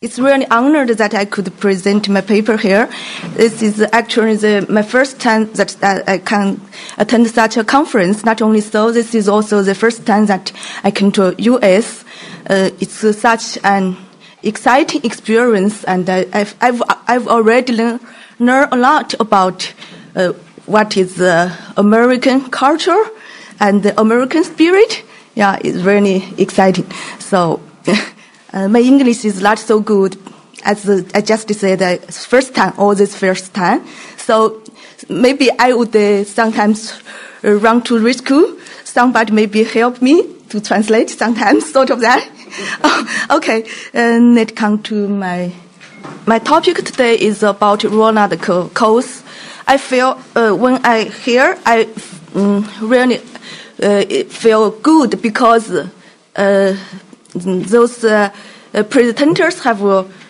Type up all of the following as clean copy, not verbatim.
It's really honored that I could present my paper here. This is actually my first time that I can attend such a conference. Not only so, this is also the first time that I came to US. It's such an exciting experience, and I've already learned a lot about what is American culture and the American spirit. Yeah, it's really exciting. So. My English is not so good, as I just said, first time. So maybe I would sometimes run to Reciprocal. Somebody maybe help me to translate sometimes, sort of that. Okay, let's come to my topic today is about Ronald Coase. I feel when I hear, I really feel good because those presenters have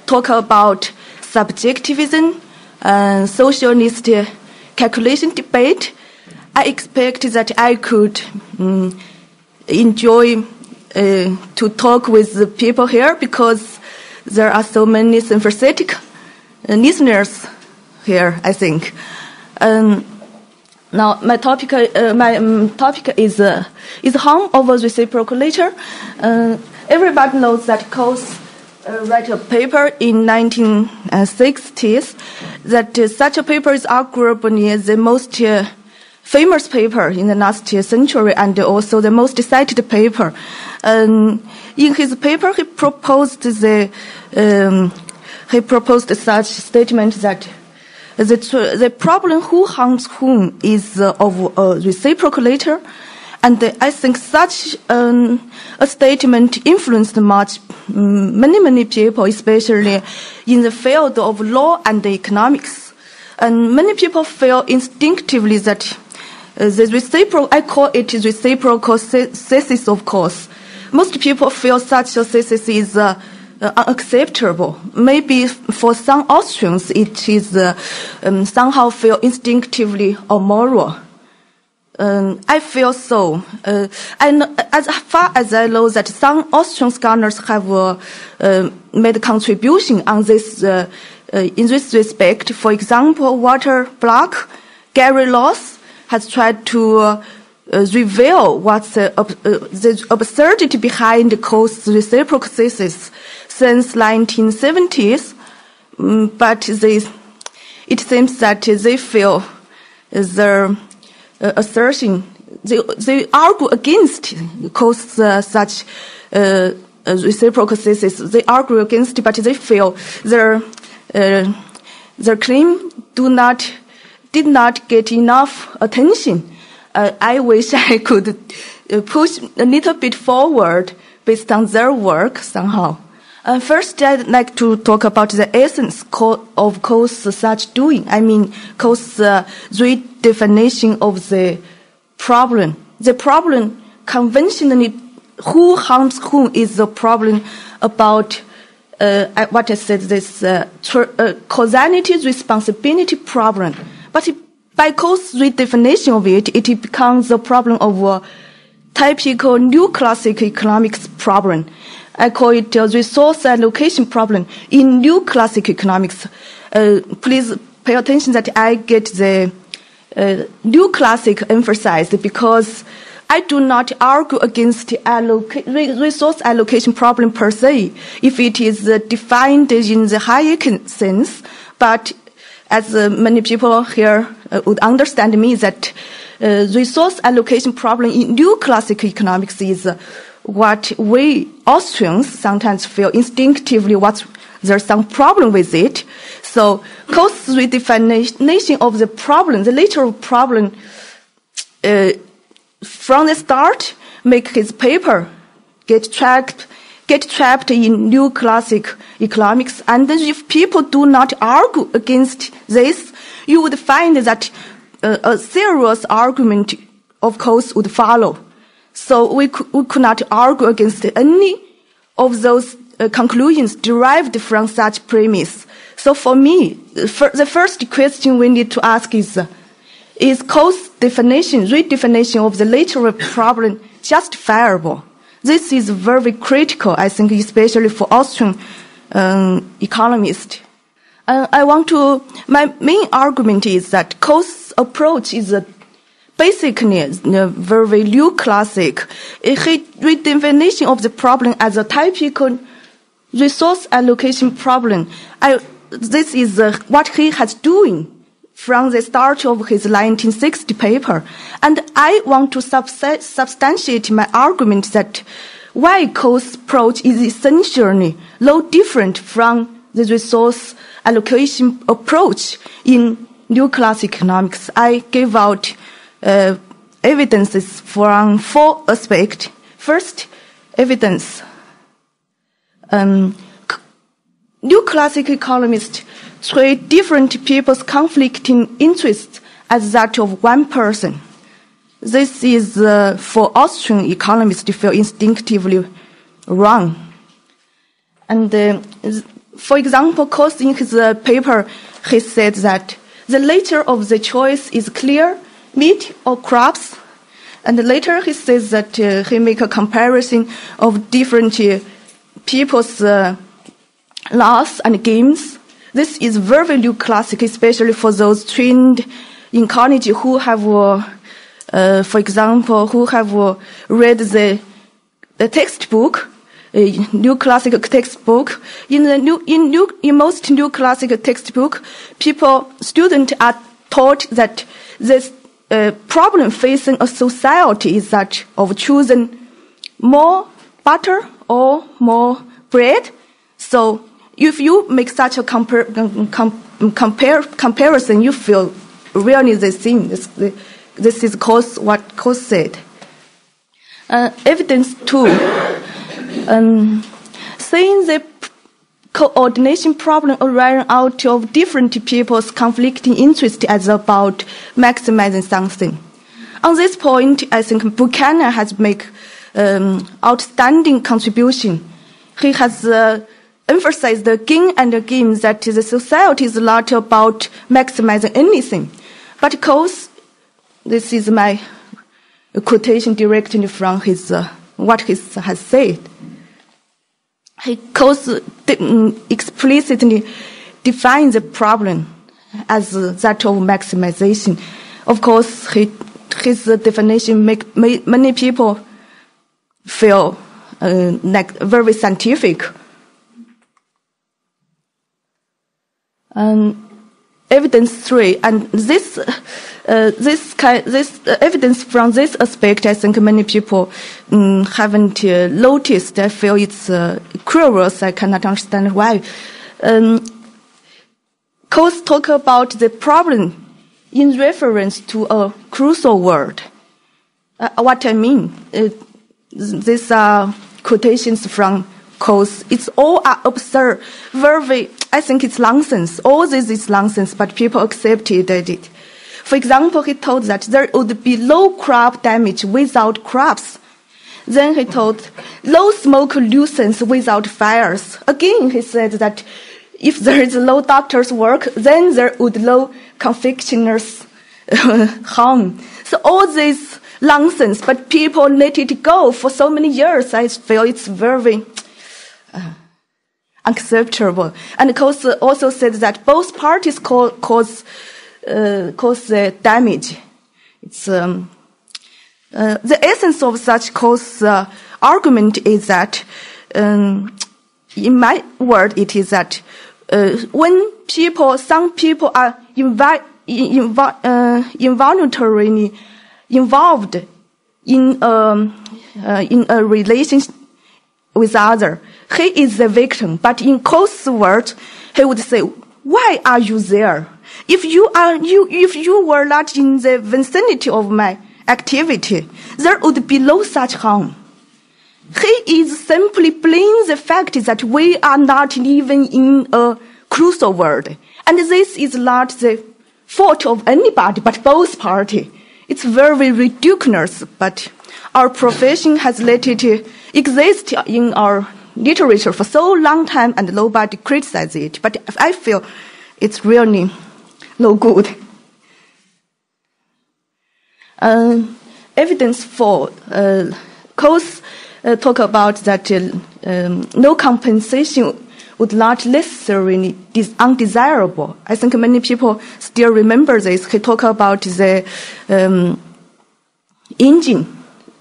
talked about subjectivism and socialist calculation debate. I expect that I could enjoy to talk with the people here because there are so many sympathetic listeners here, I think. Now, my topic is harm over reciprocal nature. Everybody knows that Coase wrote a paper in 1960s. That such a paper is arguably the most famous paper in the last century and also the most cited paper. In his paper, he proposed such statement that the problem who harms whom is of a reciprocal nature. And I think such a statement influenced many people, especially in the field of law and economics. And many people feel instinctively that the reciprocal, I call it reciprocal thesis, of course. Most people feel such a thesis is unacceptable. Maybe for some Austrians it is somehow feel instinctively immoral. I feel so. And as far as I know that some Austrian scholars have made a contribution on this in this respect. For example, Walter Block, Gary Loss has tried to reveal what's the absurdity behind the Coase reciprocal thesis since 1970s. But it seems that they feel their assertion, they argue against Coase such reciprocal thesis. They argue against it, but they feel their claim did not get enough attention. I wish I could push a little bit forward based on their work somehow. First, I'd like to talk about the essence of Coase such doing. I mean, Coase redefinition of the problem. The problem, conventionally, who harms whom is the problem about what I said, this causality responsibility problem. But by Coase redefinition of it, it becomes a problem of a typical new classical economics problem. I call it a resource allocation problem in new classical economics. Please pay attention that I get the new classic emphasized because I do not argue against resource allocation problem per se, if it is defined in the Hayekian sense. But as many people here would understand me, that resource allocation problem in new classical economics is what we Austrians sometimes feel instinctively there's some problem with it. So Coase redefinition of the problem, the literal problem, from the start, make his paper get trapped in new classic economics. And then if people do not argue against this, you would find that a serious argument of Coase would follow. So we could not argue against any of those conclusions derived from such premise. So for me, the first question we need to ask is Coase redefinition of the literal problem justifiable? This is very critical, I think, especially for Austrian economist. My main argument is that Coase approach is basically a very new classic. A redefinition of the problem as a typical resource allocation problem. This is what he has doing from the start of his 1960 paper. And I want to substantiate my argument that why Coase approach is essentially no different from the resource allocation approach in New Classical Economics. I gave out evidences from 4 aspects. First, evidence. New Classical Economists treat different people's conflicting interests as that of one person. This is, for Austrian economists, to feel instinctively wrong. And, for example, Coase in his paper, he said that the nature of the choice is clear, meat or crops. And later he says that he make a comparison of different people's laws and games. This is very new classic, especially for those trained in college who have, for example, who have read the textbook, new classical textbook. In most new classical textbook, students are taught that this problem facing a society is that of choosing more butter or more bread. So if you make such a comparison, you feel really the same. This is what Coase said. Evidence 2. Saying the coordination problem arises out of different people's conflicting interests as about maximizing something. On this point, I think Buchanan has made outstanding contribution. He has emphasized again and again that the society is not about maximizing anything. But Coase, this is my quotation directly from his what he has said. Coase explicitly defines the problem as that of maximization. Of course, his definition make many people feel like very scientific. Evidence 3, and this evidence from this aspect, I think many people haven't noticed. I feel it's curious. I cannot understand why. Coase talk about the problem in reference to a crucial word. What I mean, these are quotations from Coase. It's all absurd, I think it's nonsense. All this is nonsense, but people accepted it. For example, he told that there would be low crop damage without crops. Then he told low smoke nuisance without fires. Again, he said that if there is low doctor's work, then there would low confectioner's harm. So all this nonsense, but people let it go for so many years. I feel it's very unacceptable. And Coase also said that both parties cause damage. It's the essence of such Coase argument is that, in my word, it is that when some people are involuntarily involved in a relationship with other, he is the victim. But in Coase's words, he would say, "Why are you there? If you were not in the vicinity of my activity, there would be no such harm." He is simply blaming the fact that we are not living in a crucial world. And this is not the fault of anybody, but both parties. It's very ridiculous, but our profession has let it exist in our literature for so long time and nobody criticizes it. But I feel it's really no good. Evidence for Coase talk about that no compensation would not necessarily be undesirable. I think many people still remember this. He talked about the engine,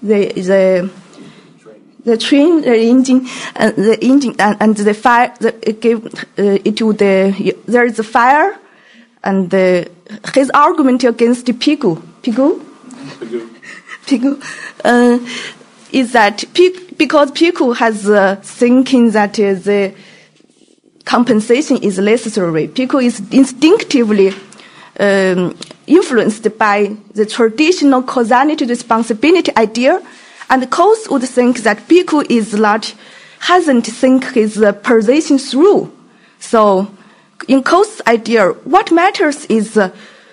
the train, the engine, and the fire. There is a fire, and his argument against the Pigou is that because Pigou has thinking that the compensation is necessary. Pigou is instinctively influenced by the traditional causality responsibility idea, and Coase would think that Pigou hasn't think his position through. So, in Coase's idea, what matters is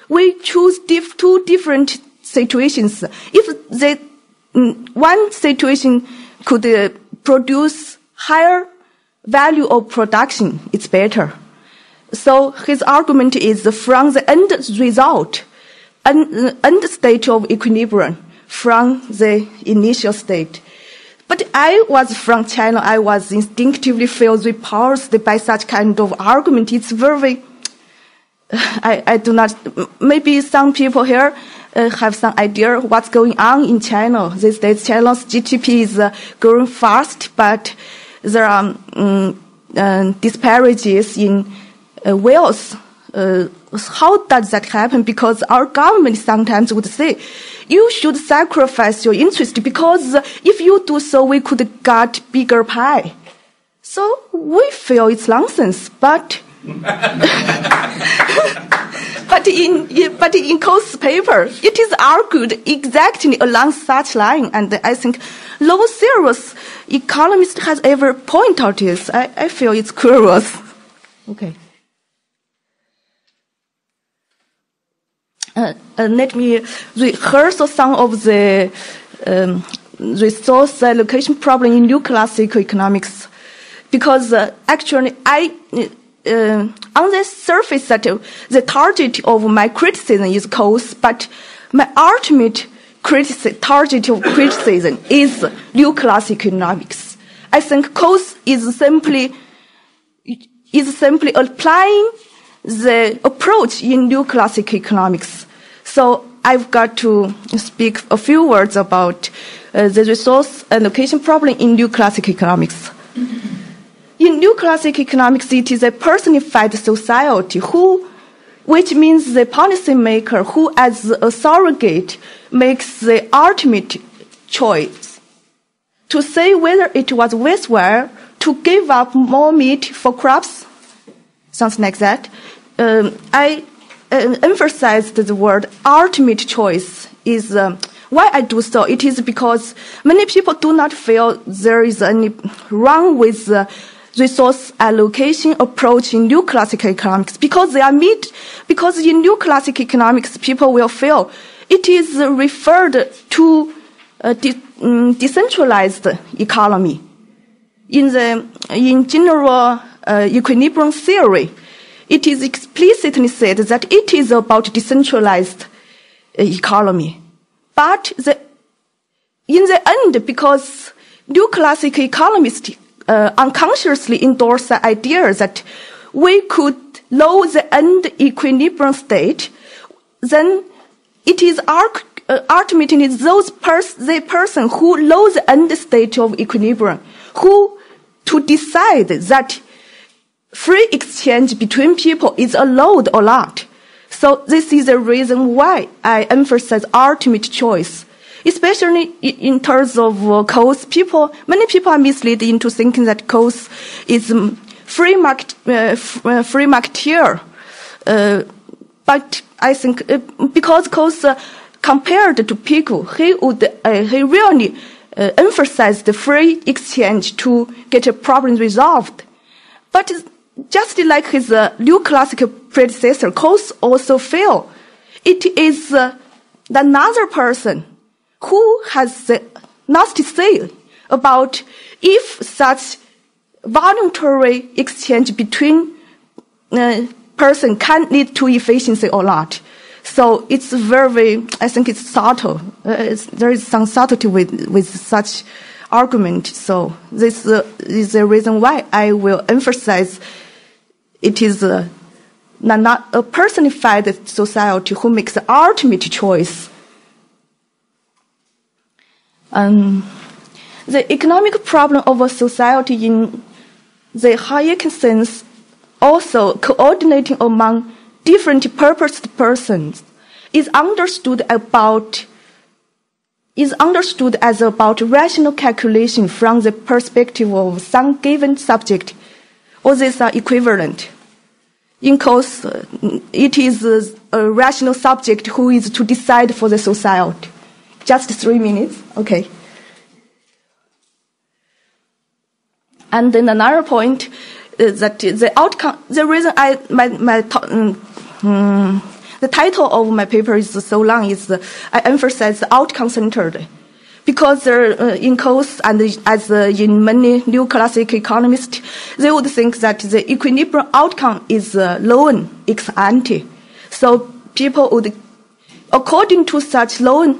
we choose two different situations. If one situation could produce higher value of production, it's better. So his argument is from the end result, end state of equilibrium, from the initial state. But I was from China. I was instinctively feel repulsed by such kind of argument. It's very, I do not, maybe some people here have some idea what's going on in China. These days, China's GDP is growing fast, but there are disparities in wealth. How does that happen? Because our government sometimes would say, you should sacrifice your interest because if you do so, we could get bigger pie. So we feel it's nonsense, but but in Coase's paper, it is argued exactly along such line, and I think no serious economist has ever pointed out this. I feel it's curious. Okay. Let me rehearse some of the resource allocation problem in new classical economics, because actually on the surface that the target of my criticism is Coase, but my ultimate target of criticism is new classical economics. I think Coase is simply applying the approach in new classical economics. So I've got to speak a few words about the resource allocation problem in new classical economics. In new classical economics, it is a personified society which means the policymaker who, as a surrogate, makes the ultimate choice to say whether it was worthwhile to give up more meat for crops, something like that. I emphasized the word ultimate choice is why I do so. It is because many people do not feel there is any wrong with the resource allocation approach in new classical economics, because because in new classical economics people will feel it is referred to decentralized economy. In general equilibrium theory, it is explicitly said that it is about decentralized economy. But in the end, because new classical economists unconsciously endorse the idea that we could lower the end equilibrium state, then it is ultimately the person who lowers the end state of equilibrium who to decide that free exchange between people is allowed or not. So this is the reason why I emphasize ultimate choice. Especially in terms of Coase, many people are misled into thinking that Coase is free marketeer. But I think because Coase compared to Pigou, he really emphasized the free exchange to get a problem resolved. But just like his new classical predecessor, Coase also feel it is another person who has the last say about if such voluntary exchange between person can lead to efficiency or not. So it's I think it's subtle. There is some subtlety with such argument. So this is the reason why I will emphasize it is not a personified society who makes the ultimate choice. The economic problem of a society in the hierarchy sense, also coordinating among different purposed persons, is understood as about rational calculation from the perspective of some given subject. All these are equivalent. In course, it is a rational subject who is to decide for the society. Just 3 minutes, okay. And then another point is that the outcome, the reason the title of my paper is so long is I emphasize the outcome-centered. Because in course and as in many new classic economists, they would think that the equilibrium outcome is loan ex ante. So people would, according to such loan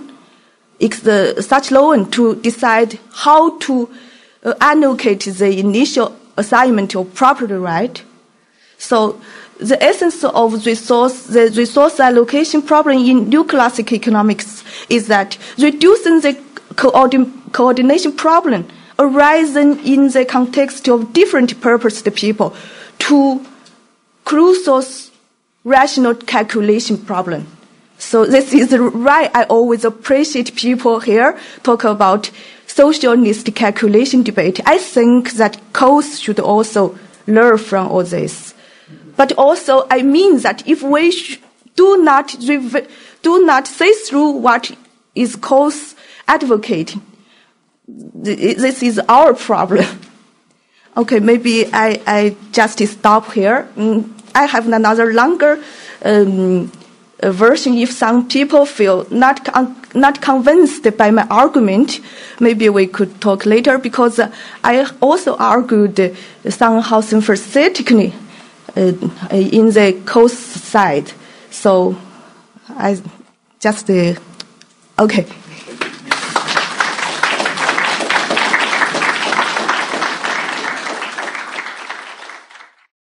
to decide how to allocate the initial assignment of property right. So the essence of the resource allocation problem in new classic economics is that reducing the coordination problem arising in the context of different purposed people to crucial rational calculation problem. So this is why I always appreciate people here talk about socialist calculation debate. I think that course should also learn from all this. But also, I mean that if we do not say through what is course advocating, this is our problem. Okay, maybe I just stop here. I have another longer version. If some people feel not convinced by my argument, maybe we could talk later, because I also argued somehow sympathetically in the coast side. So I just, okay.